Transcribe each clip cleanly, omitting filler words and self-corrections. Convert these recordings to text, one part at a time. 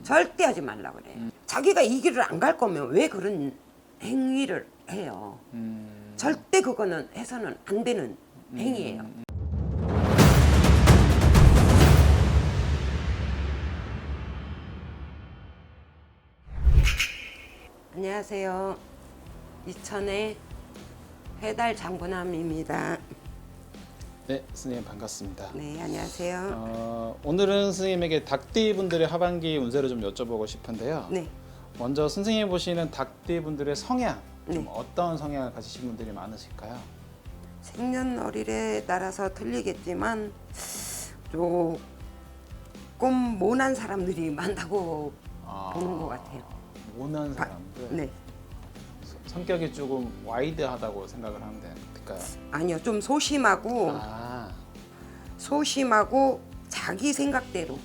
절대 하지 말라 그래요. 자기가 이 길을 안 갈 거면 왜 그런 행위를 해요. 절대 그거는 해서는 안 되는 행위예요. 안녕하세요. 이천의 해달 장군함입니다. 네, 스님 반갑습니다. 네, 안녕하세요. 오늘은 스님에게 닭띠분들의 하반기 운세를 좀 여쭤보고 싶은데요. 네, 먼저 선생님이 보시는 닭띠분들의 성향, 좀 네. 어떤 성향을 가지신 분들이 많으실까요? 생년월일에 따라서 틀리겠지만 조금 모난 사람들이 많다고 보는 것 같아요. 모난 사람들, 네, 성격이 조금 와이드하다고 생각을 하면 될까요? 아니요, 좀 소심하고 자기 생각대로.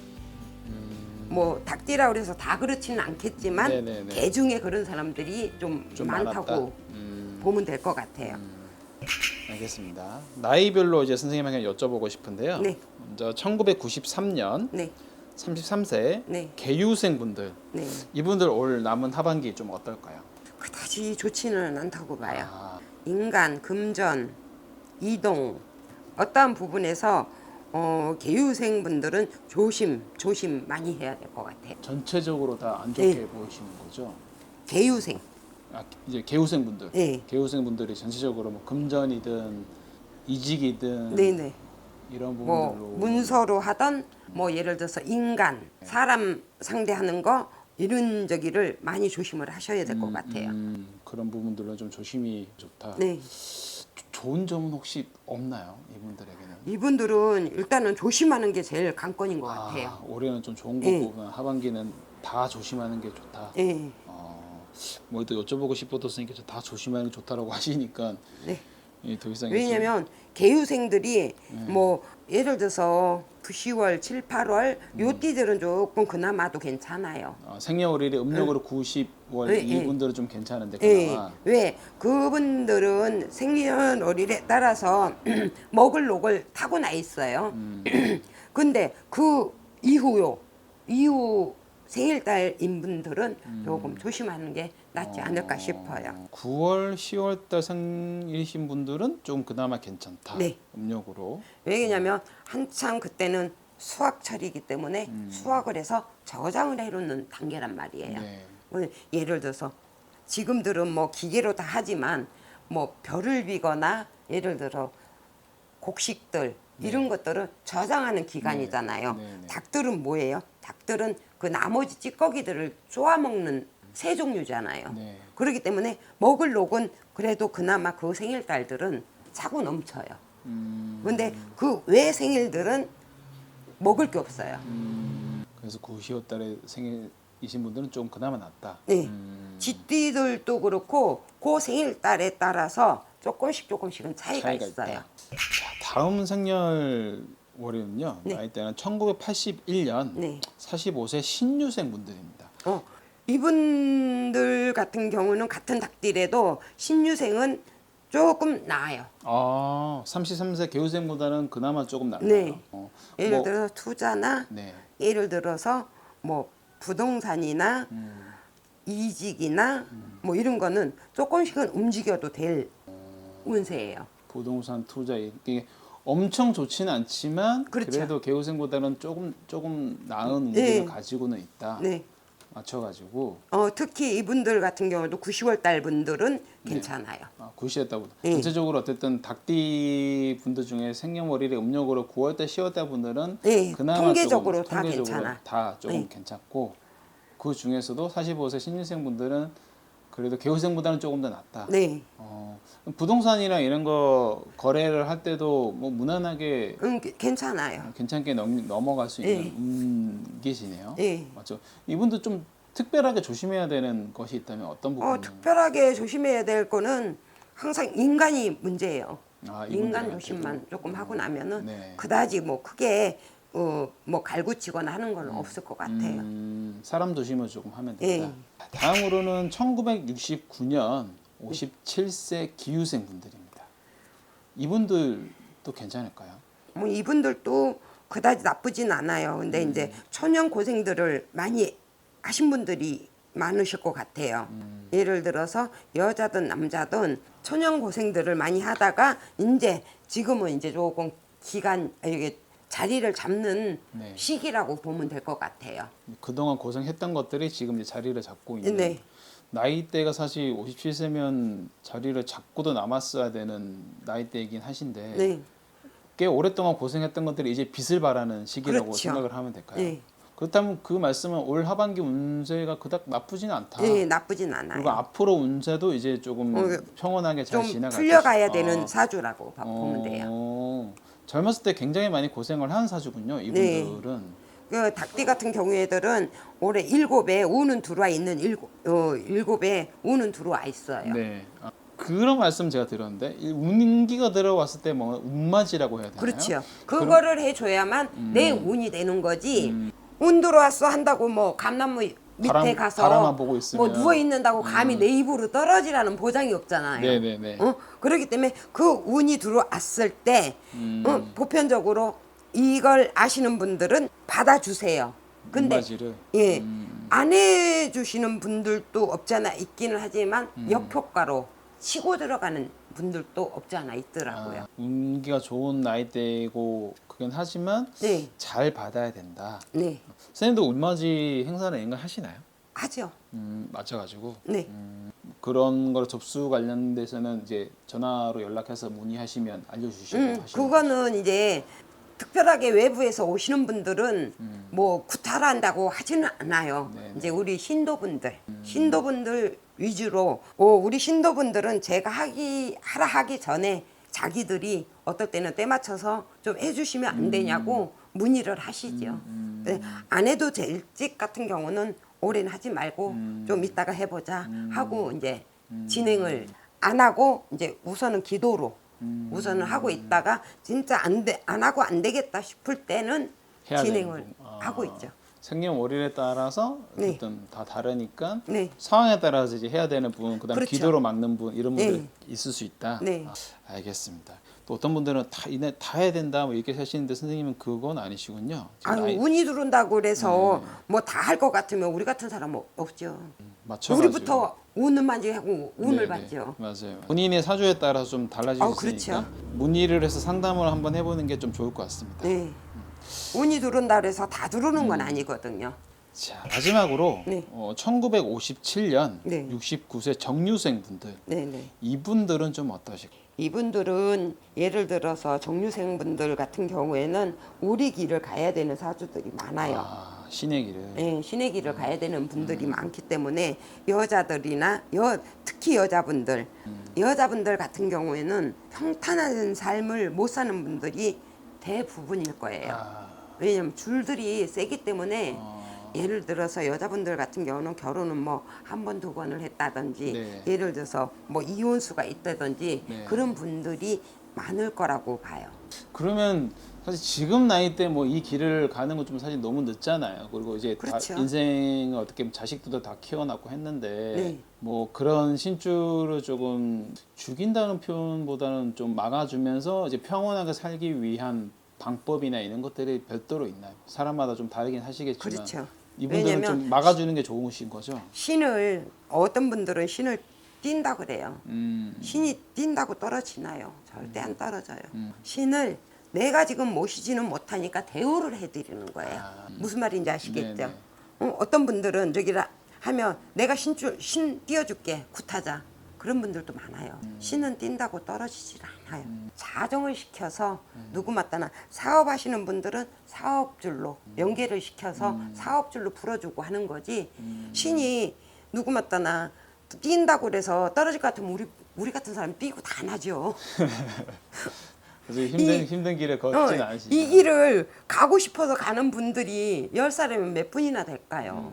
뭐 닭띠라 그래서 다 그렇지는 않겠지만 네네네. 대중에 그런 사람들이 좀 많다고 보면 될 것 같아요. 알겠습니다. 나이별로 이제 선생님에게 여쭤보고 싶은데요. 네. 먼저 1993년 네, 33세 네, 계유생 분들, 네. 이분들 올 남은 하반기 좀 어떨까요? 그다지 좋지는 않다고 봐요. 아, 인간, 금전, 이동 어떠한 부분에서 계유생 분들은 조심 많이 해야 될 것 같아요. 전체적으로 다 안 좋게 네. 보이시는 거죠? 계유생. 이제 계우생 분들, 네. 계우생 분들이 전체적으로 뭐 금전이든 이직이든 네네. 이런 뭐 부분들로 문서로 하던 뭐 예를 들어서 인간, 사람 상대하는 거 이런 저기를 많이 조심을 하셔야 될 것 같아요. 그런 부분들은 좀 조심이 좋다. 네. 좋은 점은 혹시 없나요, 이분들에게는? 이분들은 일단은 조심하는 게 제일 관건인 것 같아요. 올해는 좀 좋은 네. 거고 하반기는 다 조심하는 게 좋다. 네. 뭐 또 여쭤보고 싶었으니까 다 조심하는 게 좋다라고 하시니까 네. 더 이상 왜냐면 계유생들이 뭐 예를 들어서 9, 10월, 7, 8월 요 띠들은 조금 그나마도 괜찮아요. 생년월일이 음력으로 90월 네, 이분들은 좀 괜찮은데 예. 그나마 왜 그분들은 생년월일에 따라서 먹을 녹을 타고나 있어요. 근데 그 이후 생일달인 분들은 조금 조심하는 게 낫지 않을까 싶어요. 9월, 10월 달 생일이신 분들은 좀 그나마 괜찮다. 네. 음력으로. 왜냐면 한창 그때는 수확철이기 때문에 수확을 해서 저장을 해놓는 단계란 말이에요. 네. 예를 들어서 지금들은 뭐 기계로 다 하지만 뭐 별을 비거나 예를 들어 곡식들 이런 것들은 저장하는 기간이잖아요. 네. 닭들은 뭐예요? 닭들은 그 나머지 찌꺼기들을 쪼아먹는 새 종류잖아요. 네. 그렇기 때문에 먹을 녹은 그래도 그나마 그 생일달들은 차고 넘쳐요. 근데 그 외 생일들은 먹을 게 없어요. 그래서 9, 10월 달에 생일이신 분들은 좀 그나마 낫다. 네. 쥐띠들도 그렇고 그 생일달에 따라서 조금씩은 차이가 있어요. 있다. 자, 다음 생년월일은요. 네. 나이대는 1981년 네. 45세 신유생 분들입니다. 이분들 같은 경우는 같은 닭띠래도 신유생은 조금 나아요. 33세 계우생보다는 그나마 조금 낫나요? 네. 예를 뭐, 들어서 투자나 네. 예를 들어서 뭐 부동산이나 이직이나 뭐 이런 거는 조금씩은 움직여도 될 운세예요. 부동산 투자 이게 엄청 좋지는 않지만 그렇죠. 그래도 계우생보다는 조금 나은 네. 운기를 가지고는 있다. 네. 맞춰가지고 특히 이분들 같은 경우도 9, 10월 달 분들은 괜찮아요. 굿이었다고. 네. 전체적으로 어쨌든 닭띠 분들 중에 생년월일에 음력으로 9월달, 10월달 분들은 네, 그나마 통계적으로 조금, 다 괜찮아. 다 조금 네. 괜찮고 그 중에서도 45세 신인생 분들은 그래도 계우생보다는 조금 더 낫다. 네. 부동산이나 이런 거 거래를 할 때도 뭐 무난하게 괜찮아요. 괜찮게 넘어갈 수 네. 있는 운기시네요. 네. 맞죠? 이분도 좀 특별하게 조심해야 되는 것이 있다면 어떤 부분? 특별하게 조심해야 될 거는 항상 인간이 문제예요. 인간 이분들한테도? 조심만 조금 하고 나면은 네. 그다지 뭐 크게 뭐 갈구치거나 하는 건 없을 것 같아요. 사람 조심을 조금 하면 예. 된다. 다음으로는 1969년 57세 기유생 분들입니다. 이분들도 괜찮을까요? 뭐 이분들도 그다지 나쁘진 않아요. 근데 이제 초년 고생들을 많이 하신 분들이 많으실 것 같아요. 예를 들어서 여자든 남자든 초년 고생들을 많이 하다가 이제 지금은 이제 조금 이게 자리를 잡는 네. 시기라고 보면 될 것 같아요. 그동안 고생했던 것들이 지금 이제 자리를 잡고 있는 네. 나이대가 사실 57세면 자리를 잡고도 남았어야 되는 나이대이긴 하신데 네. 꽤 오랫동안 고생했던 것들이 이제 빛을 발하는 시기라고 그렇죠. 생각을 하면 될까요? 네. 그렇다면 그 말씀은 올 하반기 운세가 그닥 나쁘진 않다. 네, 나쁘진 않아요. 그리고 앞으로 운세도 이제 조금 평온하게 잘 좀 지나갈 풀려가야 것이다. 되는 사주라고 보면 돼요. 젊었을 때 굉장히 많이 고생을 한 사주군요. 이분들은. 그 닭띠 같은 경우에들은 올해 7에 운은 들어와 있는 7에 운은 들어와 있어요. 네. 그런 말씀 제가 들었는데 운기가 들어왔을 때 뭐 운맞이라고 해야 되나요? 그렇죠. 그거를 해줘야만 내 운이 되는 거지. 운 들어왔어 한다고 뭐 감나무 밑에 가서 바람만 보고 있으면. 뭐 누워 있는다고 감이 내 입으로 떨어지라는 보장이 없잖아요. 네네네. 그렇기 때문에 그 운이 들어왔을 때 보편적으로 이걸 아시는 분들은 받아주세요. 근데 운맞이를. 예, 안 해주시는 분들도 없잖아 있기는 하지만 역효과로 치고 들어가는 분들도 없지 않아 있더라고요. 운기가 좋은 나이대고 그긴 하지만 네, 잘 받아야 된다. 네, 선생님도 운맞이 행사를 인가하시나요? 하죠. 맞춰가지고 네, 그런 걸 접수 관련돼서는 이제 전화로 연락해서 문의하시면 알려주시고 하시는 그거는 이제 특별하게 외부에서 오시는 분들은 뭐 구타한다고 하지는 않아요. 네네. 이제 우리 신도분들 위주로 우리 신도분들은 제가 하라 하기 전에 자기들이 어떨 때는 때 맞춰서 좀 해주시면 안 되냐고 문의를 하시죠. 네, 안 해도 될 직 같은 경우는 올해는 하지 말고 좀 이따가 해보자 하고 이제 진행을 안 하고 이제 우선은 기도로 우선은 하고 있다가 진짜 안 하고 안 되겠다 싶을 때는 해야 진행을 되는 거. 하고 있죠. 생년월일에 따라서 네. 어쨌든 다 다르니까 네. 상황에 따라서 이제 해야 되는 분, 그다음 그렇죠. 기도로 막는 분 이런 분들 네. 있을 수 있다. 네. 알겠습니다. 또 어떤 분들은 다 해야 된다 뭐 이렇게 하시는데 선생님은 그건 아니시군요. 지금 아유, 나이 운이 들어온다고 그래서 뭐 다 할 것 같으면 우리 같은 사람은 없죠. 맞춰가지고. 우리부터 운을 하고 운을 네네. 받죠. 맞아요. 본인의 사주에 따라서 좀 달라질 수 있으니까 그렇죠. 문의를 해서 상담을 한번 해보는 게 좀 좋을 것 같습니다. 네. 운이 들어온다 그래서 다 들어오는 건 아니거든요. 자 마지막으로 네. 1957년 네. 69세 정유생 분들 네네. 이분들은 좀 어떠실까요? 이분들은 예를 들어서 정유생분들 같은 경우에는 우리 길을 가야 되는 사주들이 많아요. 신의 길을. 네, 신의 길을 가야 되는 분들이 많기 때문에 여자들이나 특히 여자분들 같은 경우에는 평탄한 삶을 못 사는 분들이 대부분일 거예요. 왜냐하면 줄들이 세기 때문에 예를 들어서 여자분들 같은 경우는 결혼은 뭐 한 번, 두 번을 했다든지 네. 예를 들어서 뭐 이혼수가 있다든지 네. 그런 분들이 많을 거라고 봐요. 그러면 사실 지금 나이 때 뭐 이 길을 가는 건 좀 사실 너무 늦잖아요. 그리고 이제 그렇죠. 인생을 어떻게 보면 자식들도 다 키워놨고 했는데 네. 뭐 그런 신주를 조금 죽인다는 표현보다는 좀 막아주면서 이제 평온하게 살기 위한 방법이나 이런 것들이 별도로 있나요? 사람마다 좀 다르긴 하시겠지만 그렇죠. 이분들은 왜냐면 좀 막아주는 게 좋으신 거죠? 어떤 분들은 신을 띈다 그래요. 음. 신이 뛴다고 떨어지나요? 절대 안 떨어져요. 신을 내가 지금 모시지는 못하니까 대우를 해드리는 거예요. 무슨 말인지 아시겠죠? 네네. 어떤 분들은 저기라 하면 내가 신 띄워줄게 굿하자 그런 분들도 많아요. 신은 뛴다고 떨어지질 않아요. 자정을 시켜서 누구 맞다나 사업하시는 분들은 사업줄로 연계를 시켜서 사업줄로 풀어주고 하는 거지 신이 누구 맞다나 뛴다고 그래서 떨어질 것 같으면 우리 같은 사람 뛰고 다 나죠. 그래서 힘든 길을 걷진 않으시죠. 이 길을 가고 싶어서 가는 분들이 10살이면 몇 분이나 될까요?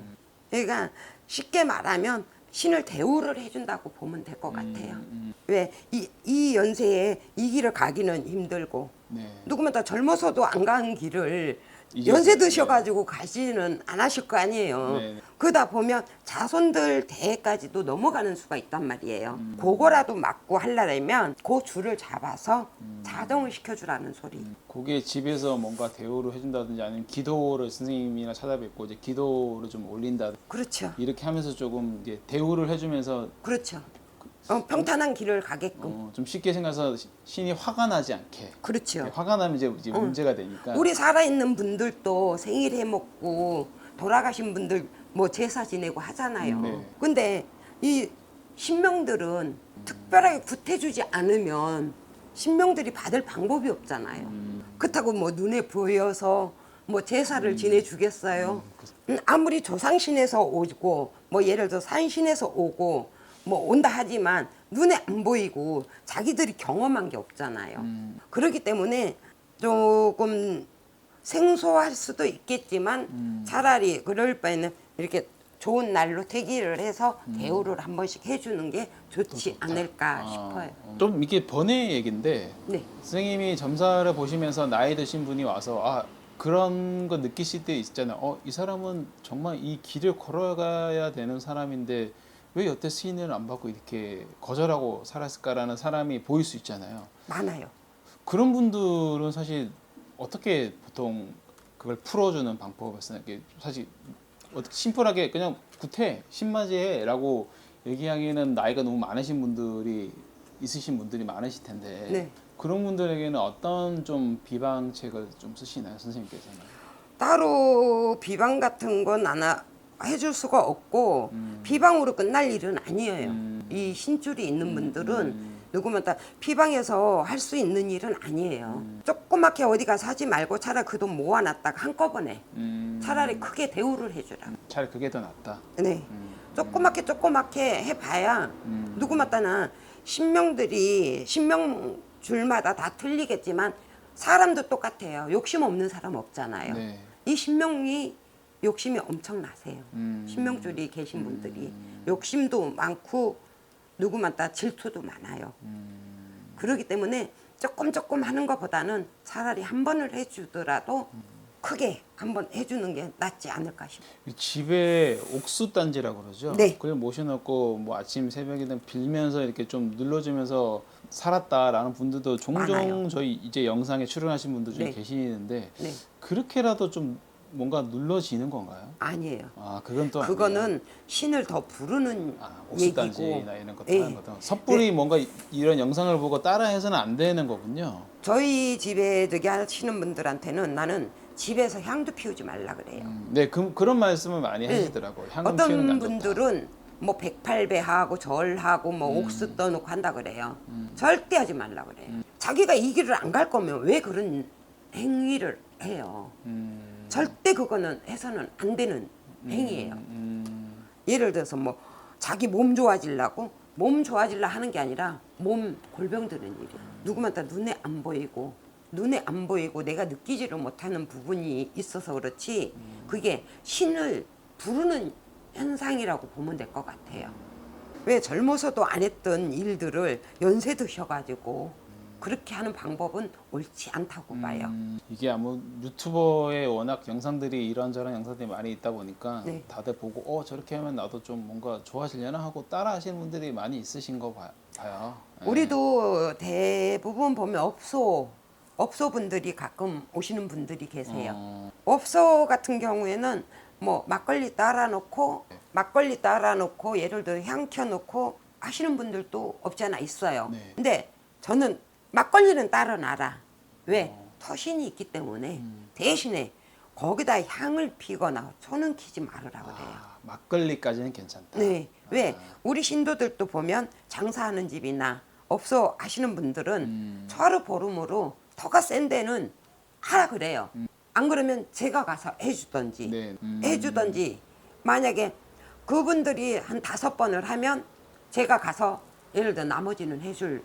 그러니까 쉽게 말하면 신을 대우를 해준다고 보면 될 것 같아요. 왜 이 연세에 이 길을 가기는 힘들고 네. 누구면 다 젊어서도 안 간 길을 연세 드셔가지고 가시는 안 하실 거 아니에요. 네. 그러다 보면 자손들 대까지도 넘어가는 수가 있단 말이에요. 그거라도 막고 하려면 그 줄을 잡아서 자동을 시켜주라는 소리. 그게 집에서 뭔가 대우를 해준다든지 아니면 기도를 선생님이나 찾아뵙고 이제 기도를 좀 올린다 그렇죠. 이렇게 하면서 조금 이제 대우를 해주면서 그렇죠. 평탄한 길을 가게끔. 좀 쉽게 생각해서 신이 화가 나지 않게. 그렇죠. 화가 나면 이제 문제가 되니까. 우리 살아있는 분들도 생일 해먹고 돌아가신 분들 뭐 제사 지내고 하잖아요. 네. 근데 이 신명들은 특별하게 구태주지 않으면 신명들이 받을 방법이 없잖아요. 그렇다고 뭐 눈에 보여서 뭐 제사를 지내주겠어요. 아무리 조상신에서 오고 뭐 예를 들어 산신에서 오고 뭐 온다 하지만 눈에 안 보이고 자기들이 경험한 게 없잖아요. 그렇기 때문에 조금 생소할 수도 있겠지만 차라리 그럴 바에는 이렇게 좋은 날로 대기를 해서 대우를 한 번씩 해주는 게 좋지 않을까 싶어요. 좀 이게 번외 얘기인데 네. 선생님이 점사를 보시면서 나이 드신 분이 와서 그런 거 느끼실 때 있잖아요. 이 사람은 정말 이 길을 걸어가야 되는 사람인데 왜 여태 시인을 안 받고 이렇게 거절하고 살았을까라는 사람이 보일 수 있잖아요. 많아요. 그런 분들은 사실 어떻게 보통 그걸 풀어주는 방법을 쓰는 게 사실 어떻게 심플하게 그냥 구태 신맞이해라고 얘기하기에는 나이가 너무 많으신 분들이 있으신 분들이 많으실 텐데 네. 그런 분들에게는 어떤 좀 비방책을 좀 쓰시나요, 선생님께서는? 따로 비방 같은 건 안 해줄 수가 없고 비방으로 끝날 일은 아니에요. 이 신줄이 있는 분들은 누구면 다 비방해서 할 수 있는 일은 아니에요. 조그맣게 어디 가서 하지 말고 차라리 그 돈 모아놨다가 한꺼번에 차라리 크게 대우를 해주라. 차라리 그게 더 낫다. 네. 조그맣게 해봐야 누구마다나 신명들이 신명줄마다 다 틀리겠지만 사람도 똑같아요. 욕심 없는 사람 없잖아요. 네. 이 신명이 욕심이 엄청나세요. 신명줄이 계신 분들이 욕심도 많고 누구마다 질투도 많아요. 그렇기 때문에 조금 하는 것보다는 차라리 한 번을 해주더라도 크게 한 번 해주는 게 낫지 않을까 싶어요. 집에 옥수단지라고 그러죠. 네. 그걸 모셔놓고 뭐 아침 새벽이든 빌면서 이렇게 좀 눌러주면서 살았다라는 분들도 종종 많아요. 저희 이제 영상에 출연하신 분들 중에 네. 계시는데 네. 그렇게라도 좀 뭔가 눌러지는 건가요? 아니에요. 그건 또 그거는 신을 더 부르는 얘기고. 옥수단지나 이런 것도 예. 하는 거다. 섣불리 뭔가 이런 영상을 보고 따라해서는 안 되는 거군요. 저희 집에 저기 하시는 분들한테는 나는 집에서 향도 피우지 말라 그래요. 네, 그런 말씀을 많이 하시더라고요. 향은 피우는 어떤 게안 좋다. 분들은 뭐 108배하고 절하고 뭐 옥수 떠놓고 한다 그래요. 절대 하지 말라 그래요. 자기가 이 길을 안 갈 거면 왜 그런 행위를 해요. 절대 그거는 해서는 안 되는 행위예요. 예를 들어서 뭐 자기 몸 좋아지려고 몸 좋아지려 하는 게 아니라 몸 골병 드는 일이야. 누구마다 눈에 안 보이고 내가 느끼지를 못하는 부분이 있어서 그렇지 그게 신을 부르는 현상이라고 보면 될 것 같아요. 왜 젊어서도 안 했던 일들을 연세 드셔가지고 그렇게 하는 방법은 옳지 않다고 봐요. 이게 유튜버의 워낙 영상들이 이런저런 영상들이 많이 있다 보니까 네. 다들 보고 저렇게 하면 나도 좀 뭔가 좋아지려나 하고 따라 하시는 분들이 많이 있으신 거 봐요. 네. 우리도 대부분 보면 업소 분들이 가끔 오시는 분들이 계세요. 업소 같은 경우에는 뭐 막걸리 따라 놓고 예를 들어 향 켜놓고 하시는 분들도 없지 않아 있어요. 네. 근데 저는 막걸리는 따로 놔라. 왜? 터신이 있기 때문에 대신에 거기다 향을 피거나 손은 키지 말으라 그래요. 막걸리까지는 괜찮다. 네. 왜? 우리 신도들도 보면 장사하는 집이나 업소 하시는 분들은 차르 보름으로 터가 센 데는 하라 그래요. 안 그러면 제가 가서 해주던지 네. 해주던지 만약에 그분들이 한 5번을 하면 제가 가서 예를 들어 나머지는 해줄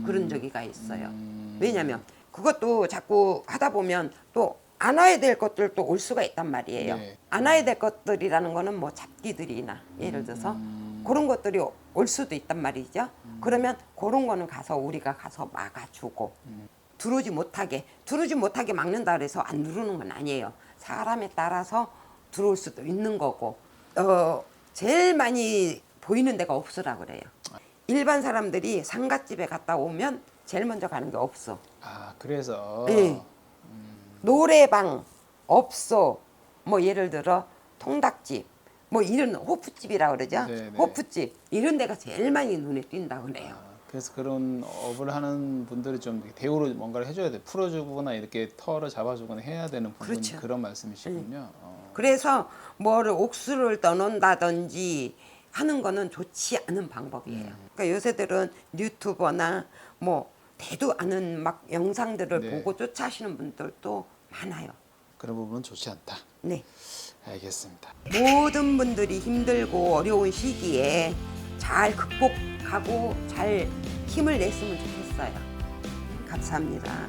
그런 적이가 있어요. 왜냐면 그것도 자꾸 하다 보면 또 안 와야 될 것들도 올 수가 있단 말이에요. 네. 안 와야 될 것들이라는 거는 뭐 잡기들이나 예를 들어서 그런 것들이 올 수도 있단 말이죠. 그러면 그런 거는 가서 우리가 가서 막아주고 들어오지 못하게 막는다 그래서 안 누르는 건 아니에요. 사람에 따라서 들어올 수도 있는 거고 제일 많이 보이는 데가 업소라 그래요. 일반 사람들이 상갓집에 갔다 오면 제일 먼저 가는 게 업소. 아 그래서 네. 노래방, 업소, 뭐 예를 들어 통닭집, 뭐 이런 호프집이라 그러죠. 네네. 호프집 이런 데가 제일 많이 눈에 띈다 그래요. 그래서 그런 업을 하는 분들이 좀 대우로 뭔가를 해줘야 돼. 풀어주거나 이렇게 털을 잡아주거나 해야 되는 부분 그렇죠. 그런 말씀이시군요. 그래서 뭐를 옥수를 떠놓는다든지 하는 거는 좋지 않은 방법이에요. 그러니까 요새들은 유튜버나 뭐 대도 않은 막 영상들을 네. 보고 쫓아하시는 분들도 많아요. 그런 부분은 좋지 않다. 네. 알겠습니다. 모든 분들이 힘들고 어려운 시기에 잘 극복하고 잘 힘을 냈으면 좋겠어요. 감사합니다.